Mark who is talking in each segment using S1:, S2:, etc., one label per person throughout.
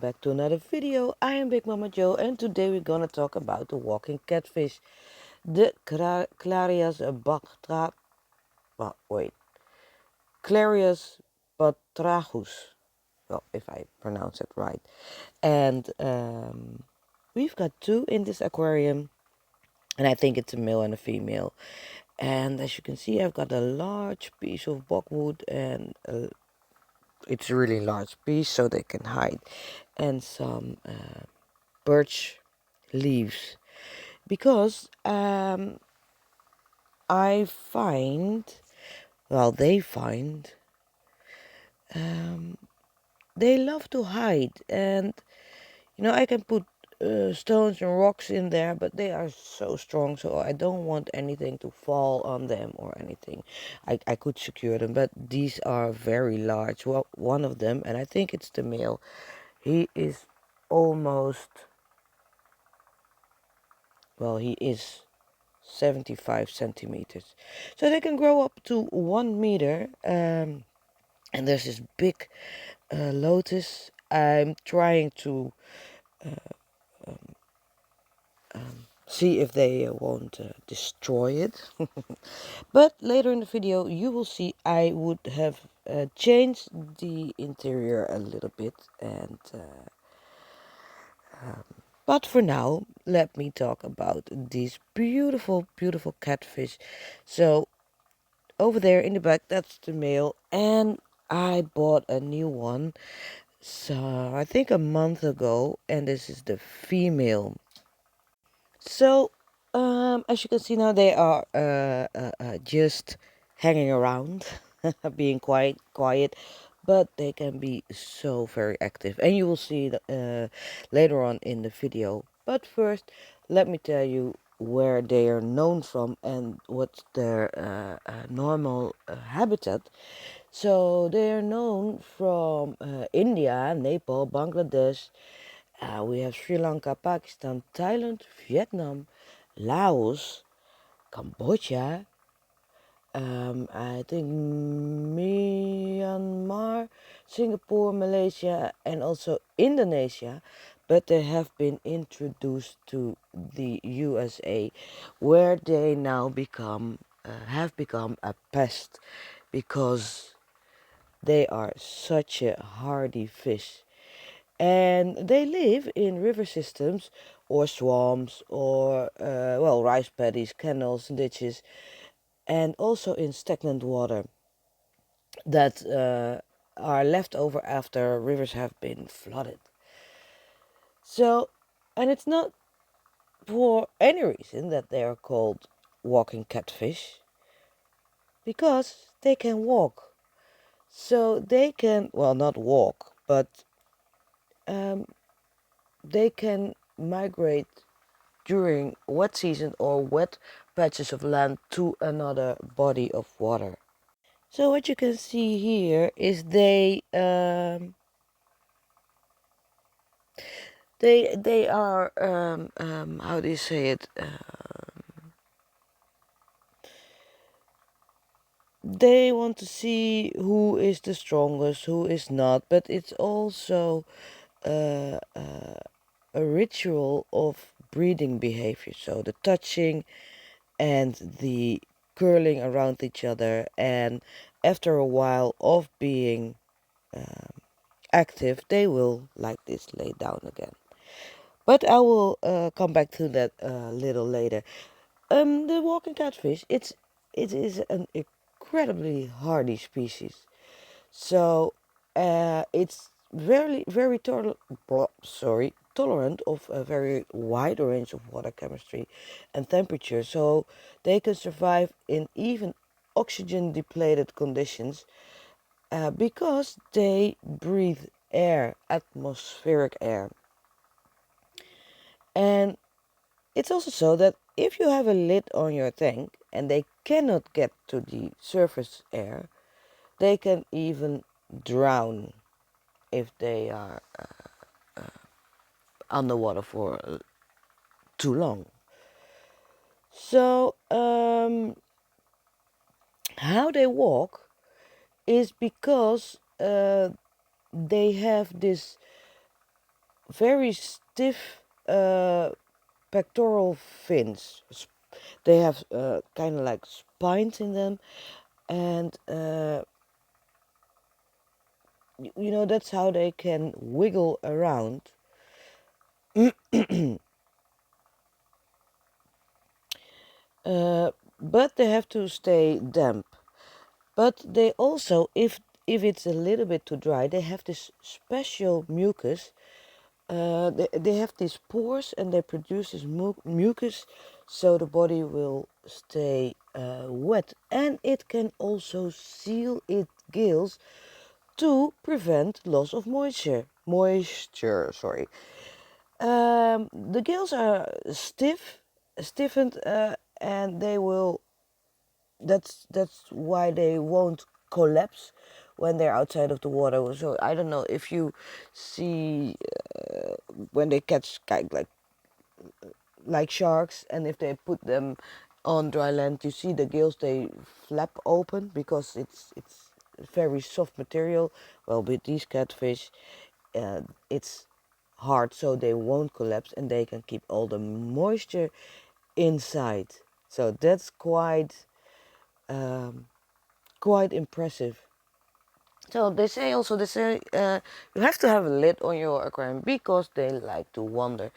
S1: back to another video. I am Big Mama Joe and today we're gonna talk about the walking catfish, the Clarias Batrachus. Clarias Batrachus. Well, if I pronounce it right. And we've got two in this aquarium, and I think it's a male and a female. And as you can see, I've got a large piece of bogwood and it's a really large piece so they can hide, and some birch leaves, because I find, well, they find, they love to hide, and I can put stones and rocks in there, but they are so strong, so I don't want anything to fall on them or anything. I could secure them, but these are very large. Well, one of them, and I think it's the male, he is almost, well, he is 75 centimeters, so they can grow up to 1 meter. And there's this big lotus. I'm trying to see if they won't destroy it. But later in the video you will see I would have changed the interior a little bit, and but for now let me talk about these beautiful catfish. So over there in the back, that's the male, and I bought a new one, so I think a month ago, and this is the female. So as you can see now, they are just hanging around, being quiet, but they can be so very active, and you will see that later on in the video. But first, let me tell you where they are known from and what's their normal habitat. So they are known from India, Nepal, Bangladesh. We have Sri Lanka, Pakistan, Thailand, Vietnam, Laos, Cambodia, I think Myanmar, Singapore, Malaysia, and also Indonesia. But they have been introduced to the USA, where they now have become a pest, because they are such a hardy fish. And they live in river systems or swamps or, well, rice paddies, canals, ditches, and also in stagnant water that are left over after rivers have been flooded. So, and it's not for any reason that they are called walking catfish, because they can walk. So they can, well, not walk, but um, they can migrate during wet season or wet patches of land to another body of water. So what you can see here is they are how do you say it? They want to see who is the strongest, who is not, but it's also uh, uh, a ritual of breeding behavior. So the touching and the curling around each other, and after a while of being active, they will like this lay down again. But I will come back to that a little later. The walking catfish, it is an incredibly hardy species. So it's very tolerant of a very wide range of water chemistry and temperature. So they can survive in even oxygen depleted conditions, because they breathe air, atmospheric air. And it's also so that if you have a lid on your tank and they cannot get to the surface air, they can even drown if they are underwater for too long. So how they walk is because they have this very stiff pectoral fins. They have kind of like spines in them, and you know, that's how they can wiggle around. But they have to stay damp. But they also, if it's a little bit too dry, they have this special mucus. They have these pores, and they produce this mucus, so the body will stay wet, and it can also seal its gills to prevent loss of moisture. Sorry. The gills are stiffened, and they will. That's why they won't collapse when they're outside of the water. So I don't know if you see when they catch like sharks, and if they put them on dry land, you see the gills, they flap open because it's very soft material. Well, with these catfish, it's hard, so they won't collapse, and they can keep all the moisture inside. So that's um, quite impressive. So they say you have to have a lid on your aquarium because they like to wander.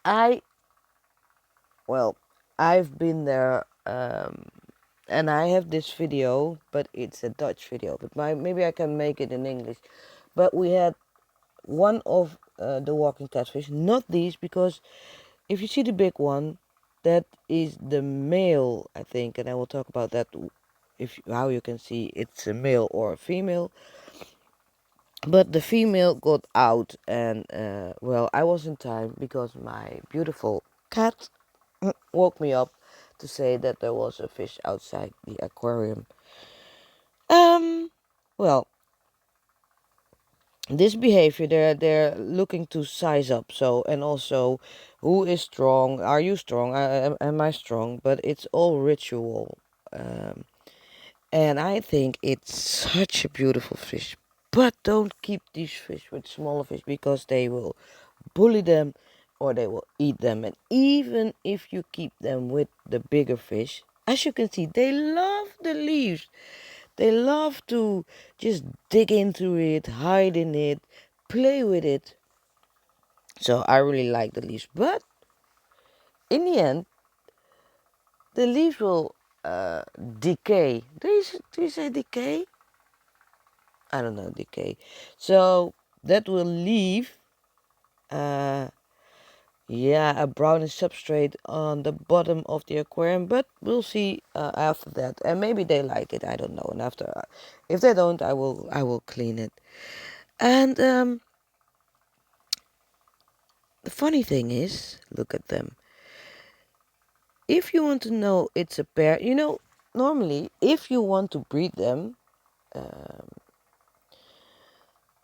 S1: I well, I've been there, and I have this video, but it's a Dutch video. But maybe I can make it in English. But we had one of the walking catfish, not these, because if you see the big one, that is the male, I think, and I will talk about that. If how you can see it's a male or a female. But the female got out, and well, I was in time because my beautiful cat woke me up to say that there was a fish outside the aquarium. Um, well, this behavior, they're looking to size up. So, and also, who is strong? Are you strong? Am I strong? But it's all ritual. Um, And I think it's such a beautiful fish. But don't keep these fish with smaller fish because they will bully them or they will eat them. And even if you keep them with the bigger fish, as you can see, they love the leaves. They love to just dig into it, hide in it, play with it. So I really like the leaves. But in the end, the leaves will decay. Do you say decay? I don't know, decay. So that will leave, uh, yeah, a brownish substrate on the bottom of the aquarium. But we'll see after that, and maybe they like it. I don't know. And after, if they don't, I will clean it. And the funny thing is, look at them. If you want to know it's a pair, you know, normally if you want to breed them, um,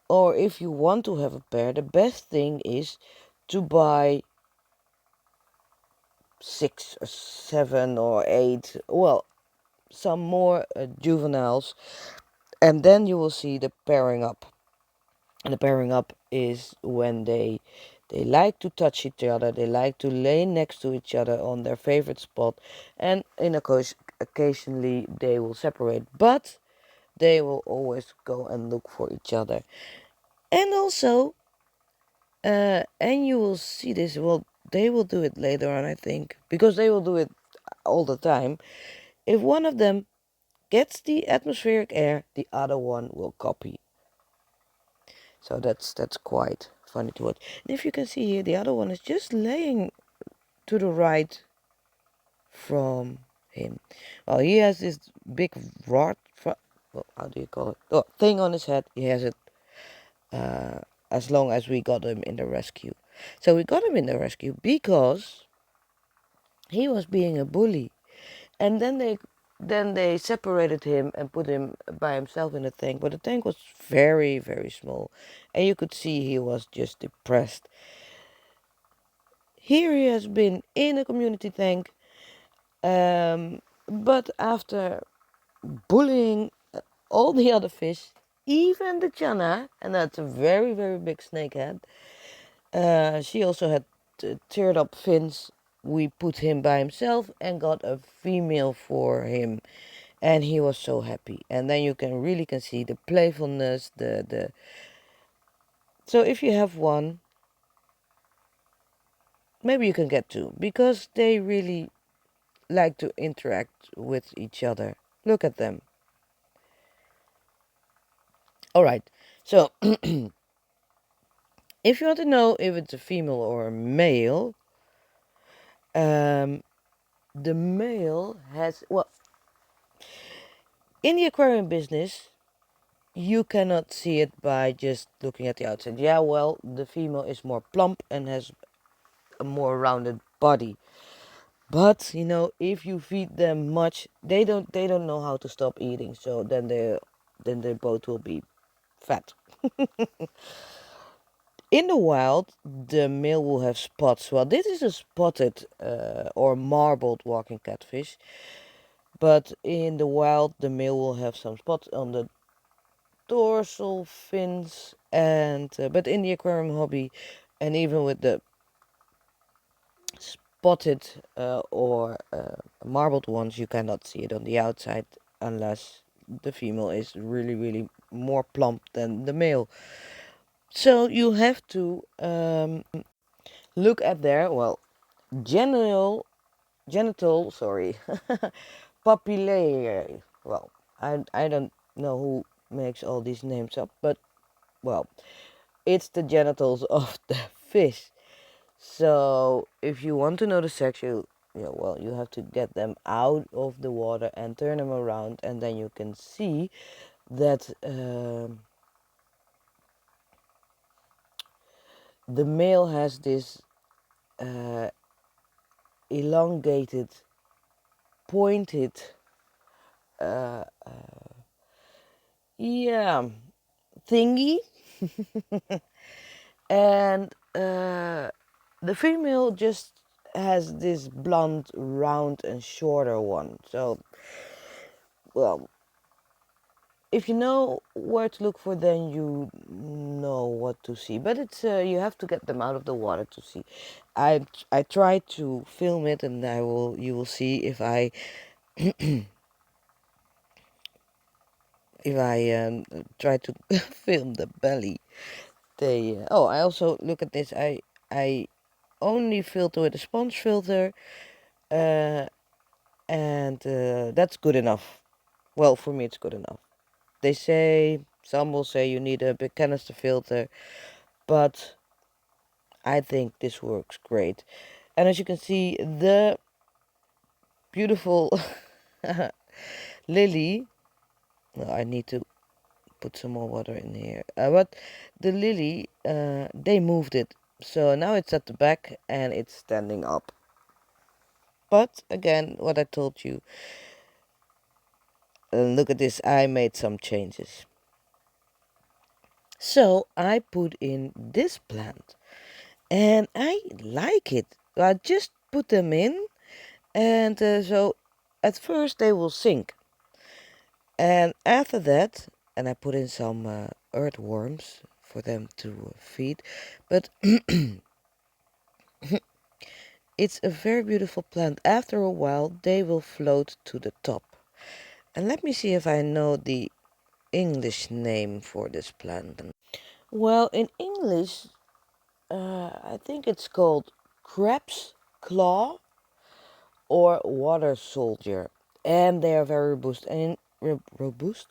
S1: or if you want to have a pair, the best thing is to buy 6 or 7 or 8, well, some more juveniles, and then you will see the pairing up. And the pairing up is when they like to touch each other, they like to lay next to each other on their favorite spot, and in a course occasionally they will separate, but they will always go and look for each other. And also, and you will see this, well, they will do it later on, I think, because they will do it all the time. If one of them gets the atmospheric air, the other one will copy. So that's quite funny to watch. And if you can see here, the other one is just laying to the right from him. Well, he has this big rod, well, how do you call it? Oh, thing on his head. He has it uh, as long as we got him in the rescue. So we got him in the rescue because he was being a bully. And then they separated him and put him by himself in a tank, but the tank was very, very small, and you could see he was just depressed. Here he has been in a community tank, but after bullying all the other fish, even the Chana, and that's a very, very big snakehead, she also had teared up fins. We put him by himself and got a female for him, and he was so happy. And then you can really can see the playfulness, the. So if you have one, maybe you can get two, because they really like to interact with each other. Look at them. All right. So if you want to know if it's a female or a male, um, the male has, well, in the aquarium business, you cannot see it by just looking at the outside. Yeah, well, the female is more plump and has a more rounded body. But you know, if you feed them much, they don't know how to stop eating. So then they both will be fat. In the wild, the male will have spots. Well, this is a spotted or marbled walking catfish. But in the wild, the male will have some spots on the dorsal fins, and but in the aquarium hobby, and even with the spotted or marbled ones, you cannot see it on the outside unless the female is really, really more plump than the male. So you have to look at their, well, genital, sorry, papillae. Well, I don't know who makes all these names up, but well, it's the genitals of the fish. So if you want to know the sex, well, you have to get them out of the water and turn them around, and then you can see that the male has this uh, elongated, pointed, uh, yeah, thingy, and the female just has this blonde, round, and shorter one. So, well, if you know where to look for, then you know what to see. But it's you have to get them out of the water to see. I try to film it, and you will see if I if I try to film the belly. Oh, I also look at this. I only filter with a sponge filter, uh, and that's good enough. Well, for me, it's good enough. They say, some will say you need a big canister filter, but I think this works great. And as you can see, the beautiful lily, well, I need to put some more water in here, but the lily, they moved it. So now it's at the back and it's standing up. But again, what I told you, look at this, I made some changes. So I put in this plant and I like it. I just put them in, and so at first they will sink, and after that, and I put in some earthworms for them to feed, but it's a very beautiful plant. After a while they will float to the top. And let me see if I know the English name for this plant. Well, in English, I think it's called crab's claw or water soldier, and they are very robust and robust.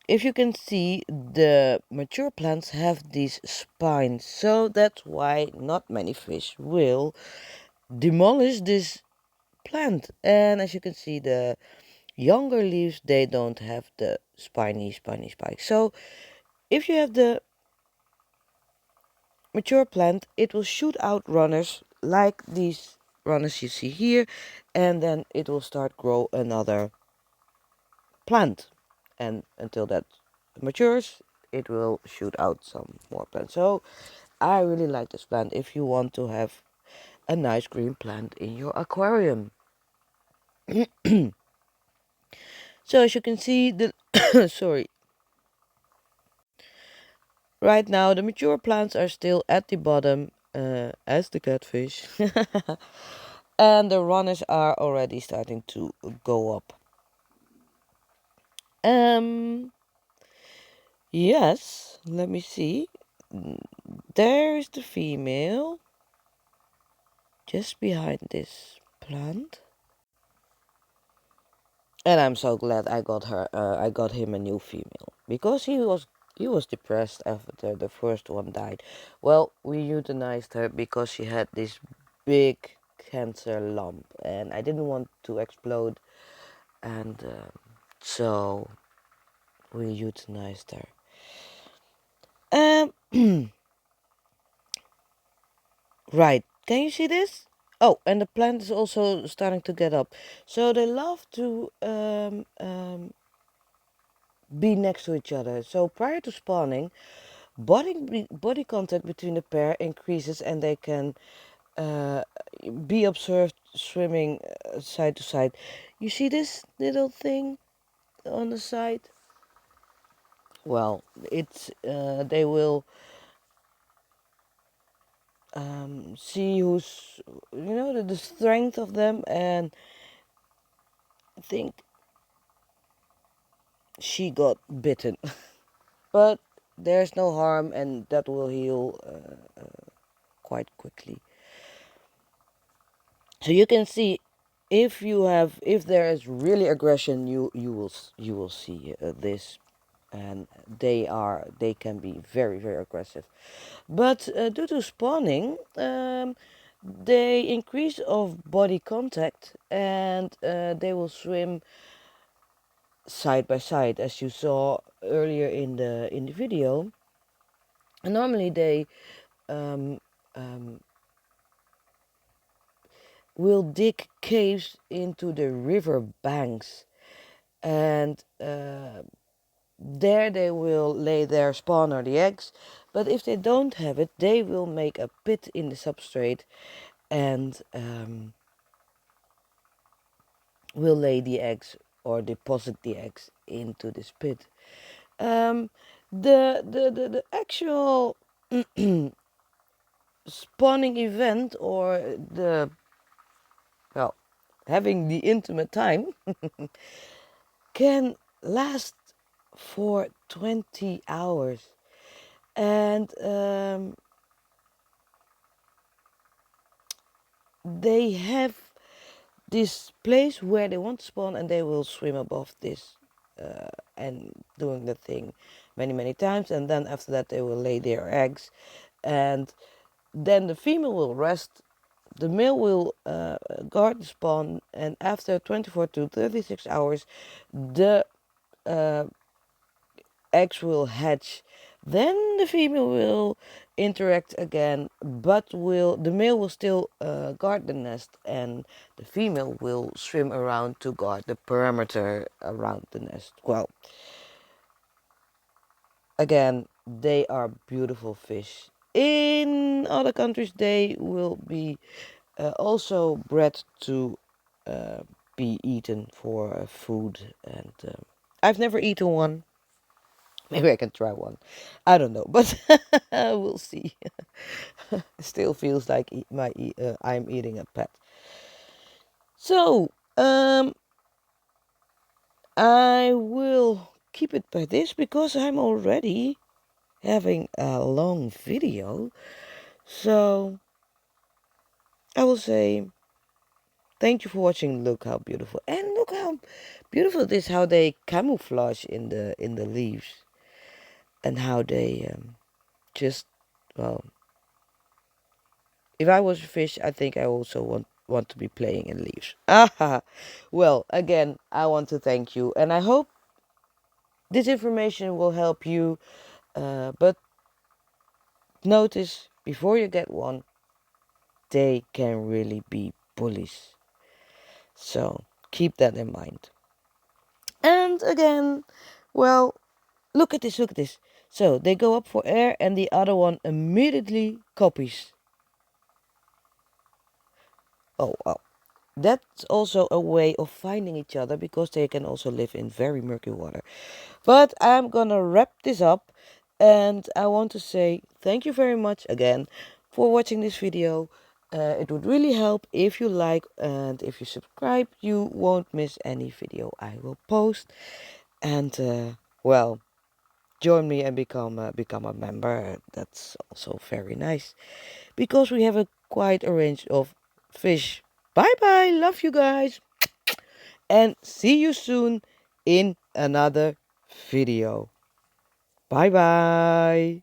S1: If you can see, the mature plants have these spines, so that's why not many fish will demolish this plant. And as you can see, the younger leaves, they don't have the spiny spikes. So if you have the mature plant, it will shoot out runners like these runners you see here, and then it will start grow another plant, and until that matures, it will shoot out some more plants. So I really like this plant if you want to have a nice green plant in your aquarium. So as you can see, the sorry, Right now, the mature plants are still at the bottom, as the catfish. And the runners are already starting to go up. Yes, let me see. There is the female just behind this plant. And I'm so glad I got her. I got him a new female because he was depressed after the first one died. Well, we euthanized her because she had this big cancer lump, and I didn't want to explode, and so we euthanized her. Right. Can you see this? Oh, and the plant is also starting to get up. So they love to be next to each other. So prior to spawning, body contact between the pair increases, and they can uh, be observed swimming side to side. You see this little thing on the side? Well, it's they will see who's the strength of them, and I think she got bitten. But there's no harm, and that will heal quite quickly. So you can see, if there is really aggression, you will see this, and they can be very, very aggressive. But due to spawning, they increase of body contact, and they will swim side by side, as you saw earlier in the video. And normally they um, um, will dig caves into the river banks, and there they will lay their spawn or the eggs. But if they don't have it, they will make a pit in the substrate, and will lay the eggs or deposit the eggs into this pit. Um, the actual spawning event, or the well having the intimate time, can last for 20 hours. And they have this place where they want to spawn, and they will swim above this and doing the thing many, many times. And then after that, they will lay their eggs, and then the female will rest. The male will guard the spawn, and after 24 to 36 hours, the uh, eggs will hatch. Then the female will interact again, but the male will still guard the nest, and the female will swim around to guard the perimeter around the nest. Well, again, they are beautiful fish. In other countries, they will be also bred to uh, be eaten for food, and I've never eaten one. Maybe I can try one. I don't know, but we'll see. Still feels like I'm eating a pet. So, I will keep it by this because I'm already having a long video. So, I will say thank you for watching. Look how beautiful, and look how beautiful it is how they camouflage in the leaves, and how they just well. If I was a fish, I think I also want to be playing in leaves. Ah, well, again, I want to thank you, and I hope this information will help you. But notice, before you get one, they can really be bullies. So keep that in mind. And again, well, look at this, look at this. So they go up for air, and the other one immediately copies. Oh, wow. That's also a way of finding each other, because they can also live in very murky water. But I'm gonna wrap this up. And I want to say thank you very much again for watching this video. It would really help if you like, and if you subscribe, you won't miss any video I will post. And well, join me and become a member. That's also very nice, because we have quite a range of fish. Bye bye, love you guys, and see you soon in another video. Bye bye.